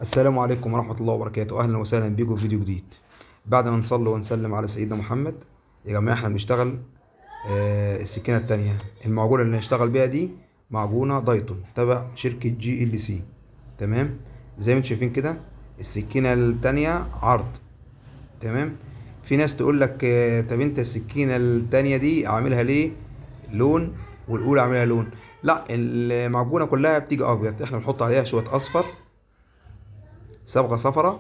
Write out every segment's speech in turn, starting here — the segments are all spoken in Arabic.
السلام عليكم ورحمة الله وبركاته. أهلا وسهلا بيكم في فيديو جديد. بعد ما نصلي ونسلم على سيدنا محمد، يا جماعة احنا بنشتغل السكينة التانية. المعجونة اللي هنشتغل بيها دي معجونة دايتون تبع شركة GLC. تمام، زي ما انتم شايفين كده السكينة التانية عرض. تمام. في ناس تقول لك طب انت السكينة التانية دي عاملها ليه لون والأولى عاملها لون؟ لا، المعجونة كلها بتيجي أبيض، احنا بنحط عليها شوية أصفر، صبغة صفرة،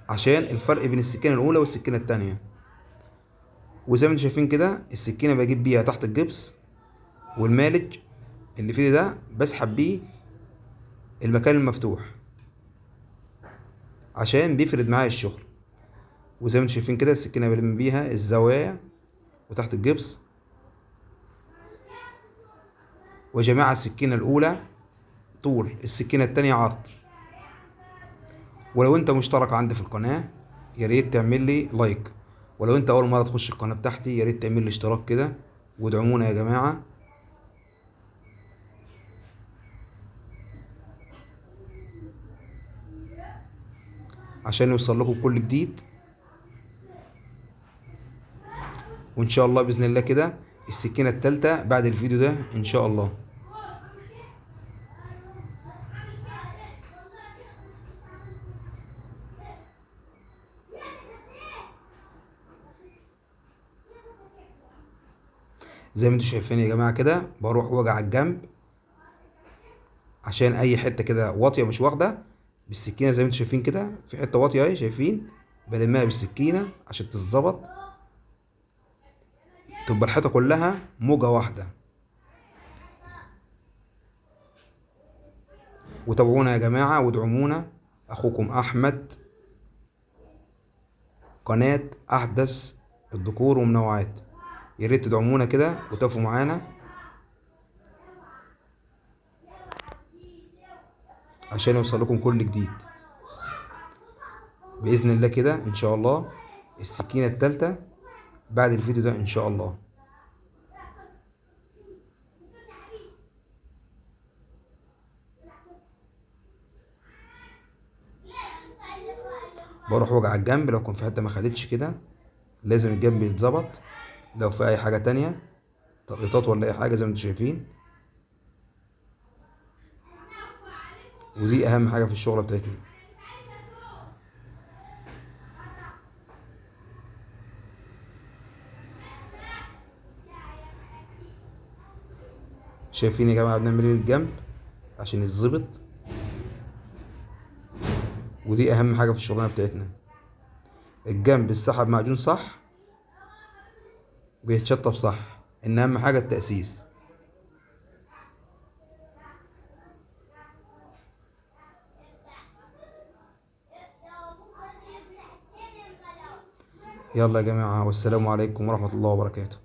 عشان الفرق بين السكينة الأولى والسكينة التانية. وزي ما انتم شايفين كده السكينة بجيب بيها تحت الجبس، والمالج اللي فيه ده بسحب بيه المكان المفتوح عشان بيفرد معايا الشغل. وزي ما انتم شايفين كده السكينة بلم بيها الزوايا وتحت الجبس. ويا جماعة السكينة الأولى طول، السكينة التانية عرض. ولو انت مشترك عندي في القناة يا ريت تعمل لي لايك، ولو انت أول مرة تخش القناة بتاعتي يا ريت تعمل لي اشتراك كده وادعمونا يا جماعة عشان يوصل لكم كل جديد. وان شاء الله باذن الله كده السكينه التالتة بعد الفيديو ده ان شاء الله. زي ما انتم شايفين يا جماعه كده بروح وجع الجنب عشان اي حته كده واطيه مش واخده بالسكينه. زي ما انتم شايفين كده في حته واطيه اهي، شايفين؟ بلمها بالسكينه عشان تتظبط تبقى الحيطه كلها موجه واحده. وتابعونا يا جماعه وادعمونا. اخوكم احمد، قناه احدث الديكور ومنوعات. يا ريت تدعمونا كده وتقفوا معانا عشان يوصل لكم كل جديد باذن الله كده ان شاء الله. السكينه التالتة بعد الفيديو ده ان شاء الله. بروح وجع الجنب لو كان في حته ما خدتش كده لازم الجنب يتظبط. لو في اي حاجه تانية تقطيطات ولا اي حاجه زي ما انتم شايفين، ودي اهم حاجه في الشغله بتاعتنا. شايفين يا جماعه بنعمل ايه الجنب عشان يتظبط؟ ودي اهم حاجه في الشغلانه بتاعتنا. الجنب السحب معجون صح بيتشطب صح، ان اهم حاجه التاسيس. يلا يا جماعه والسلام عليكم ورحمه الله وبركاته.